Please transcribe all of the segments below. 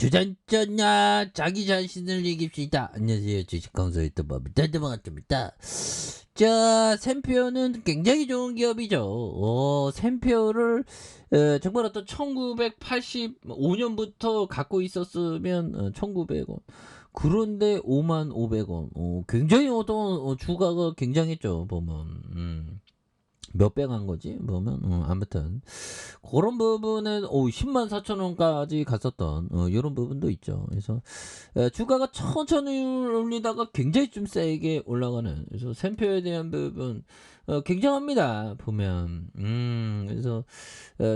주전자냐 자기 자신을 이깁시다. 안녕하세요. 주식강사 유튜버 반갑습니다. 자, 샘표는 굉장히 좋은 기업이죠. 샘표를 정말 어떤 1985년부터 갖고 있었으면 1900원. 그런데 55,500원. 굉장히 어떤 주가가 굉장했죠. 보면. 몇 배 간 거지? 보면 아무튼 그런 부분은 104,000원까지 갔었던 이런 부분도 있죠. 그래서 주가가 천천히 올리다가 굉장히 좀 세게 올라가는, 그래서 샘표에 대한 부분 굉장합니다. 보면 그래서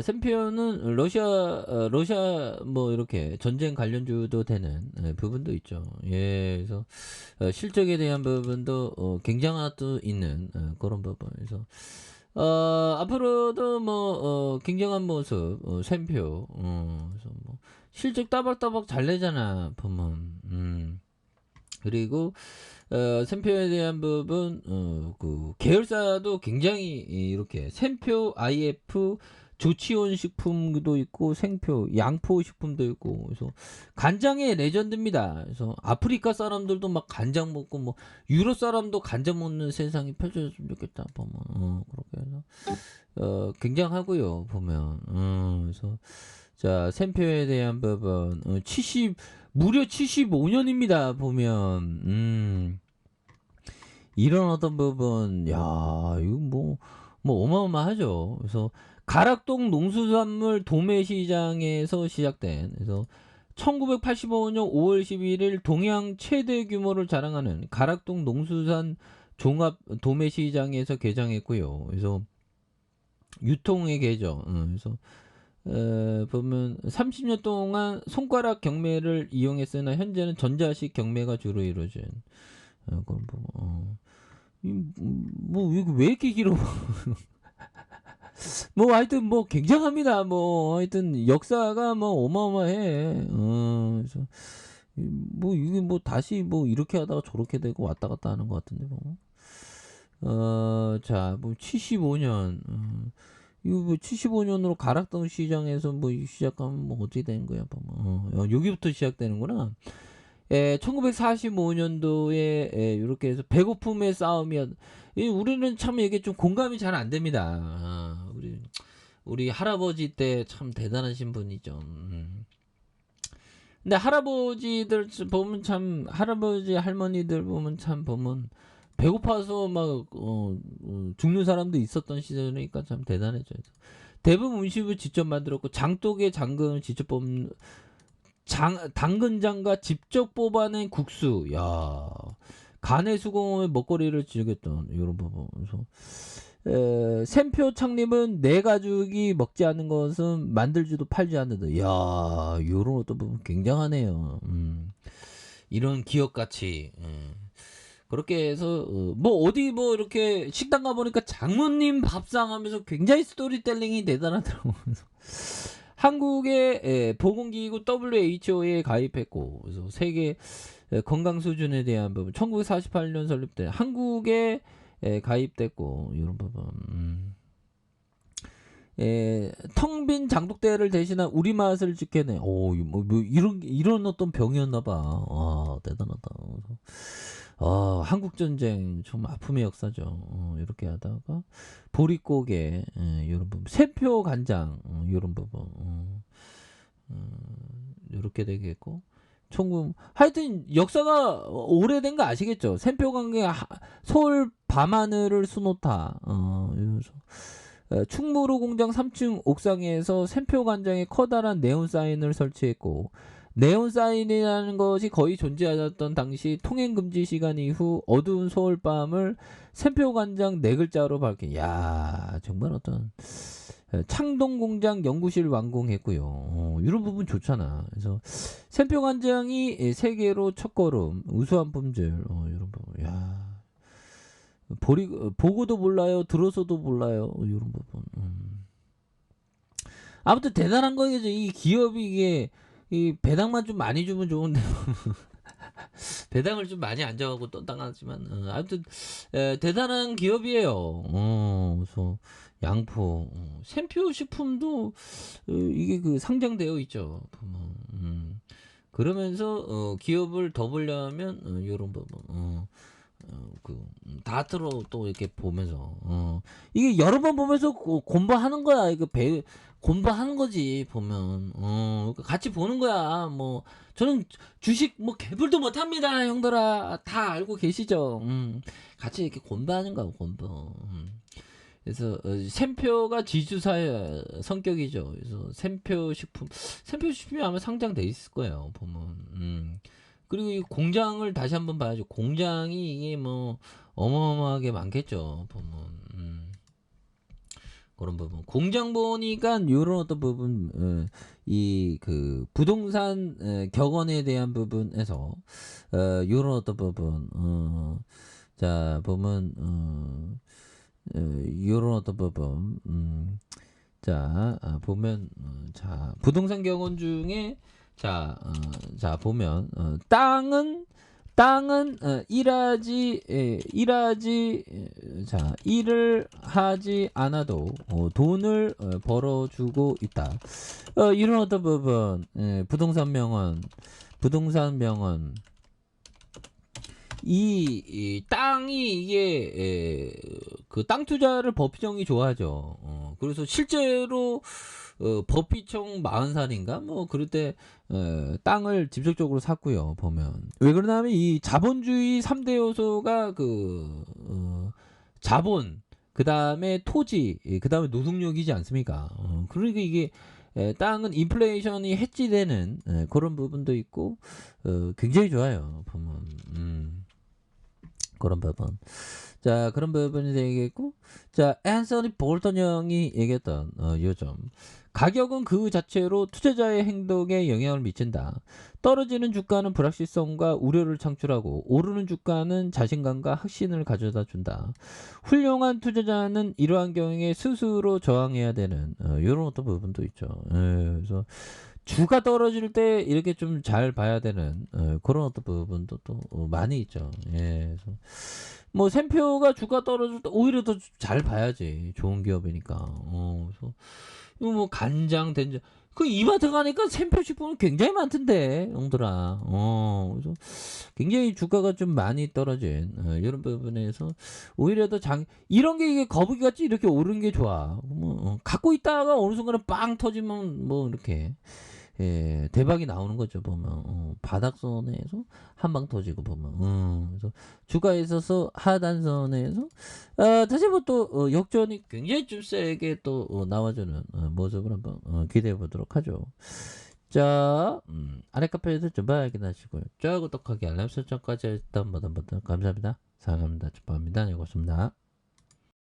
샘표는 러시아 뭐 이렇게 전쟁 관련주도 되는 부분도 있죠. 예, 그래서 실적에 대한 부분도 굉장하도 있는 그런 부분. 그래서 앞으로도 굉장한 모습, 샘표, 그래서 뭐, 실적 따박따박 잘 내잖아, 보면. 그리고, 샘표에 대한 부분, 그, 계열사도 굉장히, 이렇게, 샘표, IF, 조치원 식품도 있고, 생표, 양포 식품도 있고, 그래서, 간장의 레전드입니다. 그래서, 아프리카 사람들도 막 간장 먹고, 뭐, 유럽 사람도 간장 먹는 세상이 펼쳐졌으면 좋겠다, 보면. 그렇게 해서, 굉장하고요, 보면. 그래서, 자, 샘표에 대한 부분, 무려 75년입니다, 보면. 이런 어떤 부분, 야, 이거 뭐 어마어마하죠. 그래서 가락동 농수산물 도매시장에서 시작된, 그래서 1985년 5월 11일 동양 최대 규모를 자랑하는 가락동 농수산 종합 도매시장에서 개장했고요. 그래서 유통의 개죠. 그래서 보면 30년 동안 손가락 경매를 이용했으나 현재는 전자식 경매가 주로 이루어진 그런 부분. 왜 이렇게 길어? 뭐 하여튼 뭐 굉장합니다. 뭐 하여튼 역사가 뭐 어마어마해. 그래서 뭐 이게 뭐 다시 뭐 이렇게 하다가 저렇게 되고 왔다 갔다 하는 것 같은데 뭐. 자, 뭐 75년. 이거 뭐 75년으로 가락동 시장에서 뭐 시작하면 뭐 어떻게 되는 거야? 뭐. 여기부터 시작되는구나. 1945년도에 이렇게 해서 배고픔의 싸움이었. 우리는 참 이게 좀 공감이 잘 안 됩니다. 우리 할아버지 때 참 대단하신 분이죠. 근데 할아버지들 보면 참, 할아버지 할머니들 보면 참 보면 배고파서 막 죽는 사람도 있었던 시절이니까 참 대단했죠. 대부분 음식을 직접 만들었고 장독의 당근을 직접 뽑는, 당근장과 직접 뽑아낸 국수. 야, 간의 수공업의 먹거리를 즐겼던 이런 부분. 그래서 샘표 창립은 내 가족이 먹지 않는 것은 만들지도 팔지 않는다. 야, 요런 어떤 부분 굉장하네요. 이런 기업 가치. 그렇게 해서 뭐 어디 뭐 이렇게 식당 가 보니까 장모님 밥상 하면서 굉장히 스토리텔링이 대단하더라고요. 한국의 보건기구 WHO에 가입했고, 그래서 세계 건강 수준에 대한 부분 1948년 설립된 한국에 가입됐고, 이런 부분. 텅 빈 장독대를 대신한 우리 맛을 지켜내. 이런 어떤 병이었나봐. 와, 대단하다. 한국 전쟁 좀 아픔의 역사죠. 이렇게 하다가 보릿고개, 이런 부분, 샘표 간장, 이런 부분, 이렇게 되겠고. 하여튼 역사가 오래된 거 아시겠죠? 샘표 관계, 서울 밤하늘을 수놓다. 이러면서 충무로 공장 3층 옥상에서 샘표 간장에 커다란 네온 사인을 설치했고, 네온 사인이라는 것이 거의 존재하였던 당시 통행 금지 시간 이후 어두운 서울 밤을 샘표 간장 4글자로 밝힌. 야, 정말 어떤 창동 공장 연구실 완공했고요. 이런 부분 좋잖아. 그래서 샘표 간장이 세계로 첫걸음, 우수한 품질. 이런 부분. 야, 보고도 몰라요, 들어서도 몰라요. 이런 부분. 아무튼 대단한 거겠죠. 이 기업이 이게 이 배당만 좀 많이 주면 좋은데 배당을 좀 많이 안 줘가고 또 당하지만 아무튼 대단한 기업이에요. 그래서 양포, 샘표 식품도 이게 그 상장되어 있죠. 보면. 그러면서 기업을 더 보려면 요런 부분 다트로 또 이렇게 보면서 이게 여러 번 보면서 공부하는 거야. 이거 공부하는 거지 보면 그러니까 같이 보는 거야. 뭐 저는 주식 뭐 개불도 못합니다, 형들아. 다 알고 계시죠? 같이 이렇게 공부하는 거야, 공부. 그래서 샘표가 지주사의 성격이죠. 그래서 샘표식품이 아마 상장돼 있을 거예요. 보면. 그리고 이 공장을 다시 한번 봐야죠. 공장이 이게 뭐 어마어마하게 많겠죠. 보면. 그런 부분. 공장 보니까 요런 어떤 부분, 이 그 부동산 격언에 대한 부분에서 요런 어떤 부분, 자 보면 요런 어떤 부분, 자 보면 자 부동산 격언 중에 자 보면 땅은 일을 하지 않아도 돈을 벌어주고 있다. 이런 어떤 부분, 부동산 명언, 이 땅이 이게 그 땅 투자를 법비청이 좋아하죠. 그래서 실제로 법비청 40살인가 뭐 그럴 때 땅을 직접적으로 샀고요. 보면 왜 그러냐면 이 자본주의 3대 요소가 자본, 그 다음에 토지, 그 다음에 노동력이지 않습니까? 그러니까 이게 땅은 인플레이션이 해지되는 그런 부분도 있고 굉장히 좋아요. 보면 그런 부분. 자, 그런 부분이 되겠고, 자, 앤서니 볼턴 형이 얘기했던 요점. 가격은 그 자체로 투자자의 행동에 영향을 미친다. 떨어지는 주가는 불확실성과 우려를 창출하고 오르는 주가는 자신감과 확신을 가져다 준다. 훌륭한 투자자는 이러한 경우에 스스로 저항해야 되는 이런 어떤 부분도 있죠. 그래서 주가 떨어질 때 이렇게 좀 잘 봐야 되는 그런 어떤 부분도 또 많이 있죠. 예, 그래서 뭐 샘표가 주가 떨어질 때 오히려 더 잘 봐야지. 좋은 기업이니까. 그래서 이거 뭐 간장, 된장. 그 이마트 가니까 샘표 식품은 굉장히 많던데, 형들아. 그래서 굉장히 주가가 좀 많이 떨어진 이런 부분에서 오히려 더 이런 게 이게 거북이같이 이렇게 오르는 게 좋아. 뭐 갖고 있다가 어느 순간에 빵 터지면 뭐 이렇게 대박이 나오는 거죠. 보면 바닥선에서 한 방 터지고 보면 그래서 주가에 있어서 하단선에서 다시 한번 또 역전이 굉장히 좀 세게 또 나와주는 모습을 한번 기대해 보도록 하죠. 자, 아래 카페에서 좀 확인하시고요. 좋아요, 구독하기, 알람 설정까지 일단 모두 감사합니다. 사랑합니다. 축복합니다. 네, 고맙습니다.